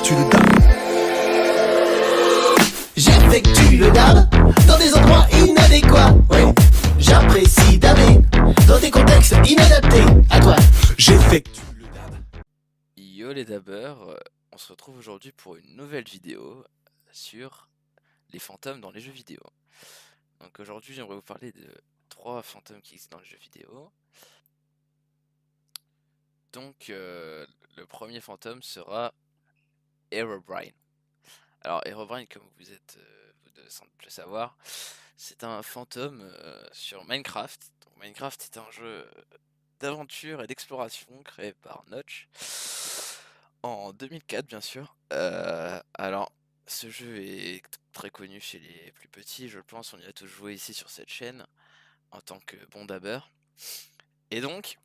J'effectue le dab. J'effectue le dab dans des endroits inadéquats. Ouais. J'apprécie daber dans des contextes inadaptés. À toi. J'effectue le dab. Yo les dabbers, on se retrouve aujourd'hui pour une nouvelle vidéo sur les fantômes dans les jeux vidéo. Donc aujourd'hui j'aimerais vous parler de 3 fantômes qui existent dans les jeux vidéo. Donc le premier fantôme sera Herobrine. Alors Herobrine, comme vous devez sans doute le savoir, c'est un fantôme sur Minecraft. Donc, Minecraft est un jeu d'aventure et d'exploration créé par Notch en 2004 bien sûr. Alors ce jeu est très connu chez les plus petits, je pense, on y a tous joué ici sur cette chaîne en tant que bon dabbeur. Et donc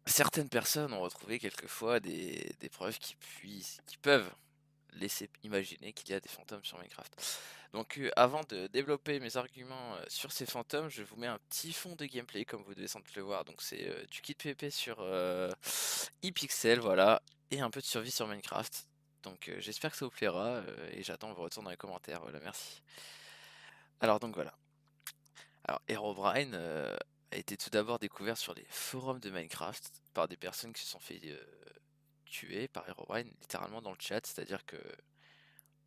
certaines personnes ont retrouvé quelquefois des preuves qui peuvent laisser imaginer qu'il y a des fantômes sur Minecraft. Donc avant de développer mes arguments sur ces fantômes, je vous mets un petit fond de gameplay comme vous devez sans doute le voir. Donc c'est du kit PvP sur iPixel, voilà, et un peu de survie sur Minecraft. Donc j'espère que ça vous plaira et j'attends vos retours dans les commentaires, voilà, merci. Alors donc voilà. Alors Herobrine a été tout d'abord découvert sur les forums de Minecraft par des personnes qui se sont fait tuer par Herobrine littéralement dans le chat, c'est-à-dire que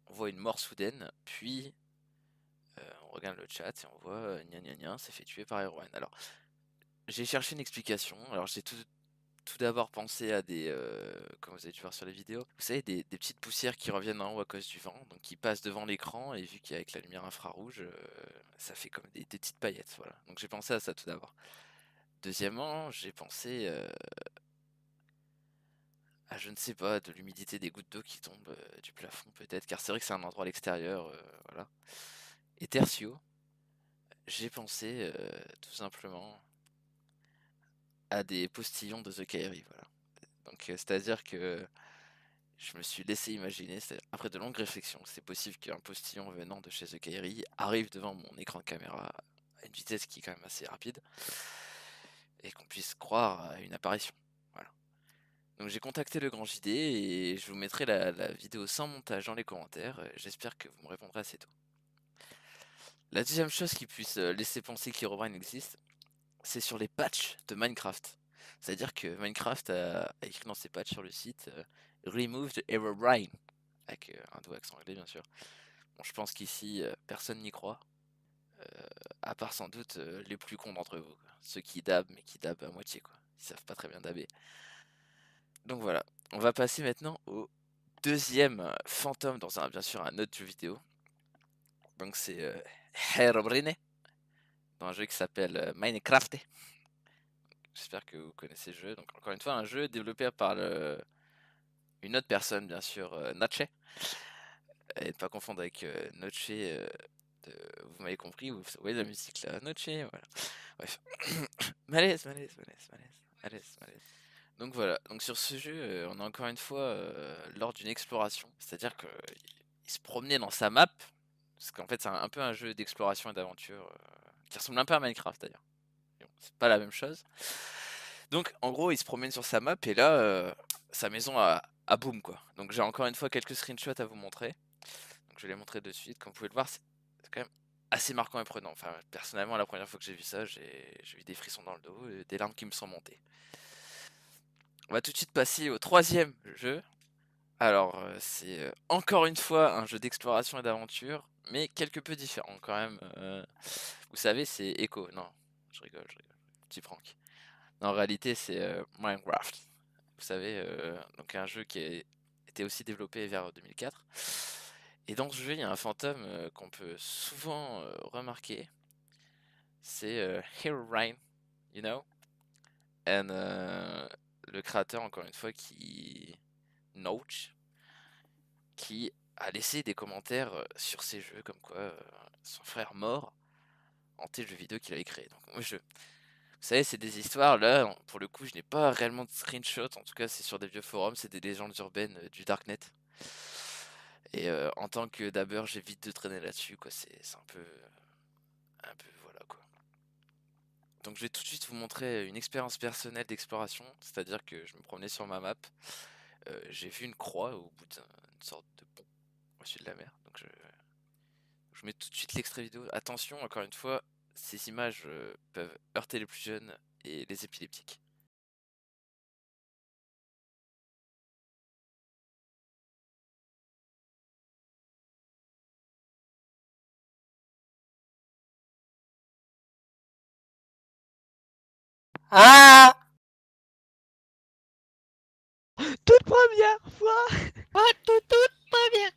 on voit une mort soudaine, puis on regarde le chat et on voit gna gna gna s'est fait tuer par Herobrine. Alors j'ai cherché une explication, alors j'ai tout d'abord pensé à des, comme vous avez dû voir sur les vidéos, vous savez des petites poussières qui reviennent en haut à cause du vent, donc qui passent devant l'écran et vu qu'avec la lumière infrarouge, ça fait comme des petites paillettes, voilà. Donc j'ai pensé à ça tout d'abord. Deuxièmement, j'ai pensé à je ne sais pas, de l'humidité des gouttes d'eau qui tombent du plafond peut-être, car c'est vrai que c'est un endroit à l'extérieur, voilà. Et tertio, j'ai pensé tout simplement à des postillons de The Kairi, voilà. Donc c'est-à-dire que je me suis laissé imaginer, après de longues réflexions, c'est possible qu'un postillon venant de chez The Kairi arrive devant mon écran de caméra à une vitesse qui est quand même assez rapide et qu'on puisse croire à une apparition. Voilà. Donc j'ai contacté le grand JD et je vous mettrai la vidéo sans montage dans les commentaires. J'espère que vous me répondrez assez tôt. La deuxième chose qui puisse laisser penser qu'Herobrine existe, c'est sur les patchs de Minecraft. C'est-à-dire que Minecraft a écrit dans ses patchs sur le site Removed Herobrine, avec un doux accent anglais bien sûr. Bon, je pense qu'ici personne n'y croit, à part sans doute les plus cons d'entre vous, quoi. Ceux qui dabent mais qui dabent à moitié, quoi. Ils savent pas très bien dabber. Donc voilà, on va passer maintenant au deuxième fantôme dans bien sûr un autre jeu vidéo. Donc c'est Herobrine, dans un jeu qui s'appelle Minecraft. J'espère que vous connaissez le jeu. Donc encore une fois, un jeu développé par une autre personne, bien sûr, Notch. Et ne pas confondre avec Notch, vous m'avez compris, vous voyez la musique là, Notch, voilà. Bref. Malaise, malaise, malaise, malaise, malaise, malaise. Donc voilà, donc sur ce jeu, on est encore une fois lors d'une exploration. C'est-à-dire qu'il se promenait dans sa map, parce qu'en fait c'est un peu un jeu d'exploration et d'aventure, qui ressemble un peu à Minecraft d'ailleurs. Bon, c'est pas la même chose. Donc en gros il se promène sur sa map et là sa maison a boom quoi. Donc j'ai encore une fois quelques screenshots à vous montrer. Donc je vais les montrer de suite. Comme vous pouvez le voir, c'est quand même assez marquant et prenant. Enfin personnellement la première fois que j'ai vu ça, j'ai eu des frissons dans le dos et des larmes qui me sont montées. On va tout de suite passer au troisième jeu. Alors c'est encore une fois un jeu d'exploration et d'aventure, mais quelque peu différent quand même. Vous savez c'est Echo. Non, je rigole. Petit prank. Non, en réalité c'est Minecraft. Vous savez, donc un jeu qui a été aussi développé vers 2004. Et dans ce jeu, il y a un fantôme qu'on peut souvent remarquer. C'est Herobrine, you know. Et le créateur, encore une fois, Notch, qui a laissé des commentaires sur ces jeux, comme quoi son frère mort hantait le jeu vidéo qu'il avait créé. Donc, vous savez, c'est des histoires, là, pour le coup, je n'ai pas réellement de screenshot, en tout cas, c'est sur des vieux forums, c'est des légendes urbaines du Darknet. Et en tant que dabber, j'évite de traîner là-dessus, quoi, c'est un peu, voilà, quoi. Donc je vais tout de suite vous montrer une expérience personnelle d'exploration, c'est-à-dire que je me promenais sur ma map, j'ai vu une croix au bout d'une sorte de pont au sud de la mer. Donc je mets tout de suite l'extrait vidéo. Attention, encore une fois, ces images peuvent heurter les plus jeunes et les épileptiques. Ah! Toute première fois. Toute première.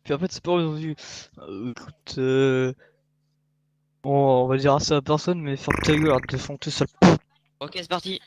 Puis en fait, c'est pas aujourd'hui. Écoute, bon, on va dire ça à personne, mais ferme ta gueule, arrête de chanter, sale. Ok, c'est parti.